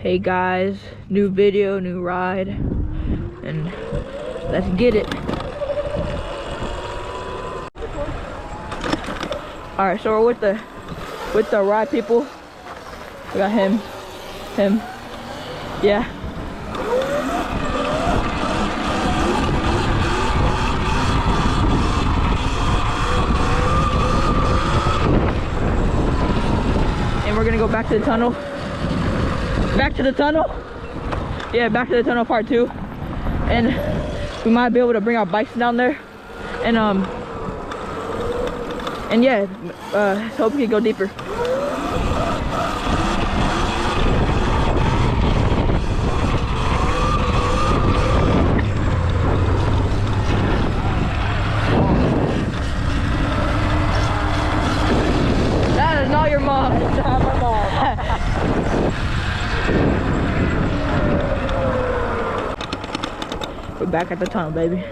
Hey guys, new video, new ride, and let's get it. All right, so we're with the ride people. We got him, yeah. And we're gonna go back to the tunnel. Back to the tunnel? Yeah, back to the tunnel part 2. And we might be able to bring our bikes down there. And yeah, hope we can go deeper. That is not your mom. It's not my mom. We're back at the tunnel, baby.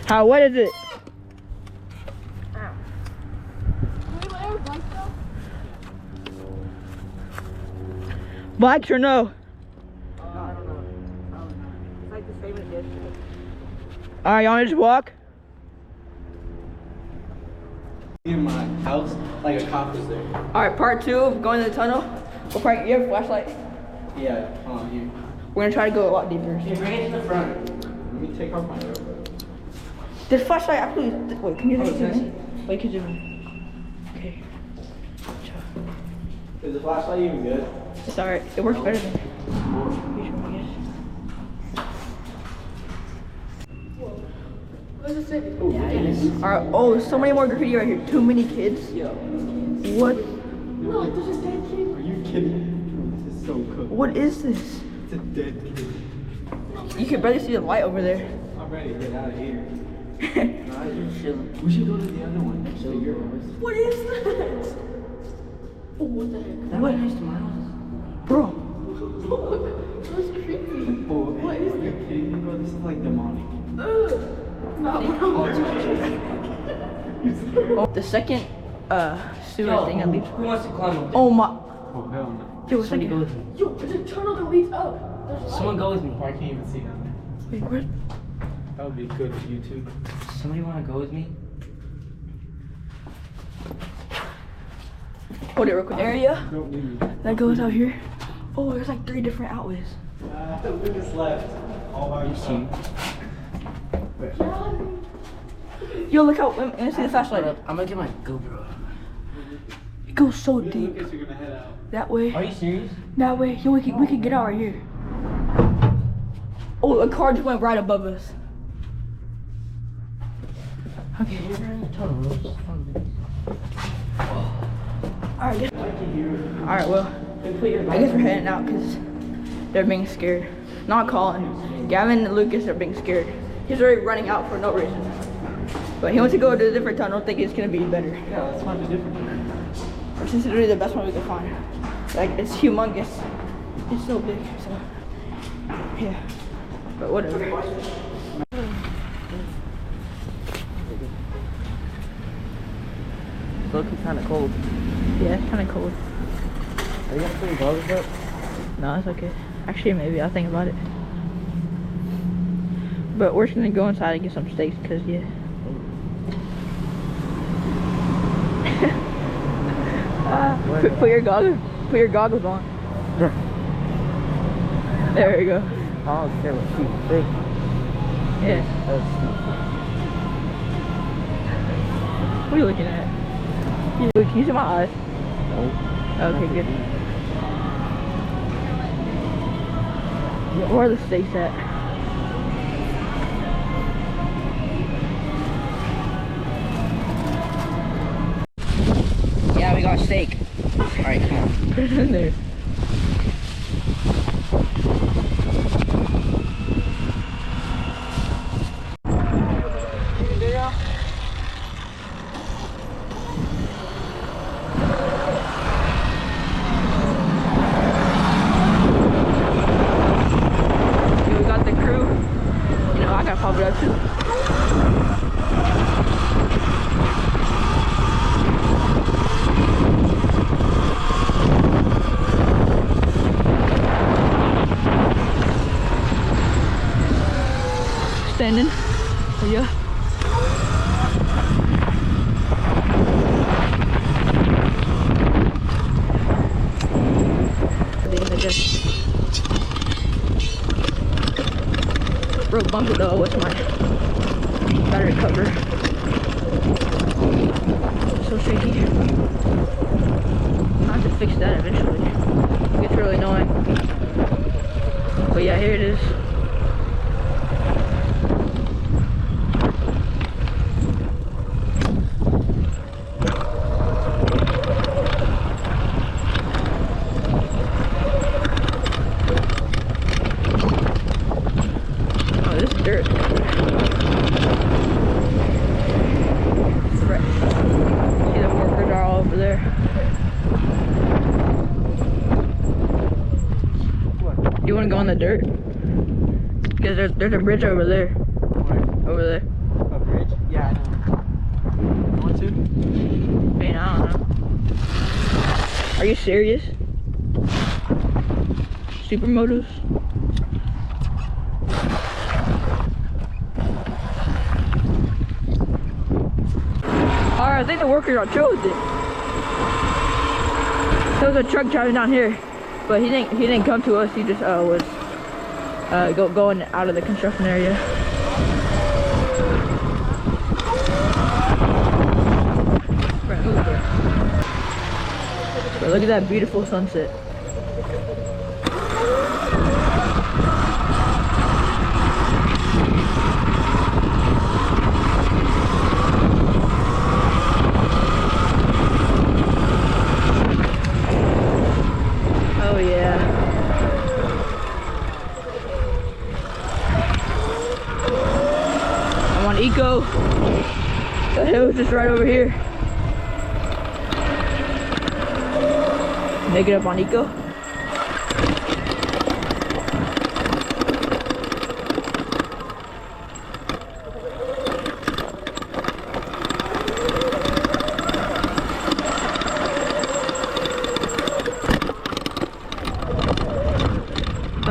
What is it? Bikes or no? I don't know. It's like the same as yesterday. Alright, y'all wanna just walk? In my house, like a cop was there. Alright, part 2 of going to the tunnel. You have a flashlight? Yeah, you. We're gonna try to go a lot deeper. You bring it to the front. Let me take off my robe. This flashlight actually. Wait, can you zoom in? Wait, can you zoom in? Okay. Is the flashlight even good? It's alright. It works better than usual, I guess. What does it say? Alright. Oh, so many more graffiti right here. Too many kids. Yeah. What? No, there's a dead kid. Are you kidding? This is so cool. What is this? It's a dead kid. You can barely see the light over there. I'm ready to get out of here. We should go to the other one. What is that? Oh, what the heck? That What? might be tomorrow. Bro. That's creepy. What is that? Are you kidding me, bro? This is like demonic. Oh, the second sewer thing that leads. Who wants to climb up there? Oh my. Oh, hell no. Yo, what's Somebody go that? with me. Yo, there's a tunnel that leads up. Someone go with me. I can't even see down there. Wait, where? That would be good for YouTube. Somebody want to go with me? Hold it real quick. Area Don't leave. that goes out here. Oh, there's like 3 different outways. Lucas left. All by yourself. Yo, look out. Let me see the flashlight. I'm gonna get my GoPro. It goes so deep. Lucas, you're gonna head out. That way. Are you serious? That way. Yo, we can get out right here. Oh, a car just went right above us. Okay. We're in the tunnel. Alright, well, I guess we're heading out because they're being scared. Not Colin. Gavin and Lucas are being scared. He's already running out for no reason. But he wants to go to a different tunnel, think it's going to be better. Yeah, let's find a different one. This is literally the best one we can find. Like, it's humongous. It's so big, so, yeah. But whatever. It's looking kind of cold. Yeah, it's kind of cold. Are you gonna put your goggles up? No, it's okay. Actually, maybe I'll think about it. But we're just gonna go inside and get some steaks, cause yeah. Put your goggles on. There we go. Oh, okay, let's see. Big. Yeah. Let's see. What are you looking at? Wait, can you see my eyes? Oh. Okay, good. Where are the steaks at? Yeah, we got steak. Alright, come on. Put it in there. We got the crew. You know, I gotta pop it up too. Brandon. Oh, yeah. Just broke bumper though. What's my battery cover? So shaky. I have to fix that eventually. It's really annoying. But yeah, here it is. Dirt. Right. See the workers are all over there. What? You want to go on the dirt? Because there's a bridge over there. Where? Over there. A bridge? Yeah, I know. You want to? I mean, I don't know. Are you serious? Supermotos? I think the workers are chill with it. There was a truck driving down here, but he didn't come to us. He just was going out of the construction area. But look at that beautiful sunset. Eco. The hill's just right over here. Make it up on Eco.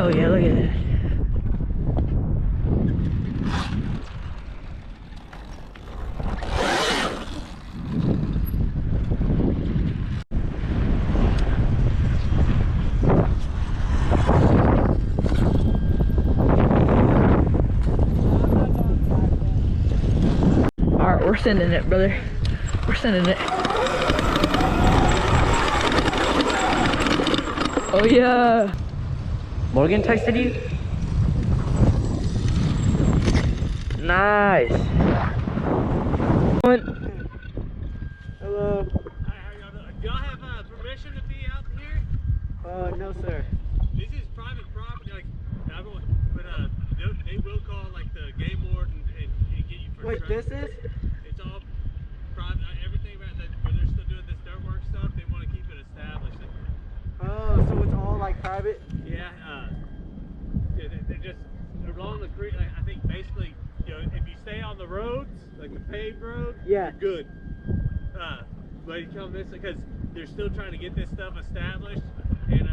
Oh yeah, look at that. We're sending it, brother. We're sending it. Oh yeah. Morgan texted you? Nice. Hello. Do y'all have permission to be out here? No, sir. This is private property. Like, but they will call like the game warden and get you for. Wait, this is? It's all private. Everything about that. When they're still doing this dirt work stuff, they want to keep it established. Oh, so it's all like private? Yeah. They're along the creek. Like, I think basically, you know, if you stay on the roads, like the paved road, Yeah. you're good. But you come this because they're still trying to get this stuff established, and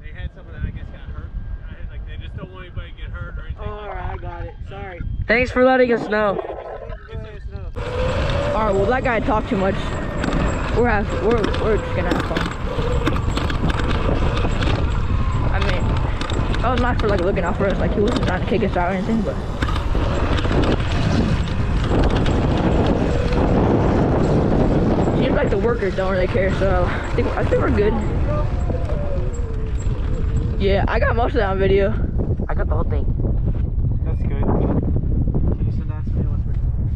they had someone that I guess got hurt. Like they just don't want anybody to get hurt or anything. All right, I got it. Sorry. Thanks for letting us know. All right, well that guy talked too much. We're just gonna have fun. I mean, that was nice for like looking out for us. Like he wasn't trying to kick us out or anything, but. Seems like the workers don't really care, so I think we're good. Yeah, I got most of that on video. I got the whole thing. That's good. Can you send that to me?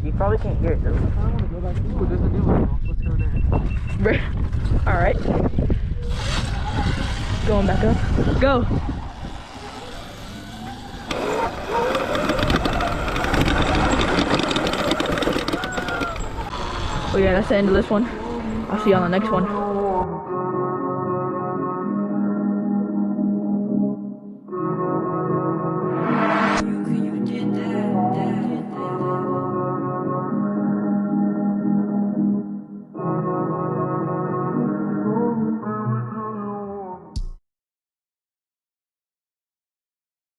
You probably can't hear it though. I want to go back. Ooh, there's a new one. Let's go there. All right. Going back up. Go. Oh yeah, that's the end of this one. I'll see you on the next one.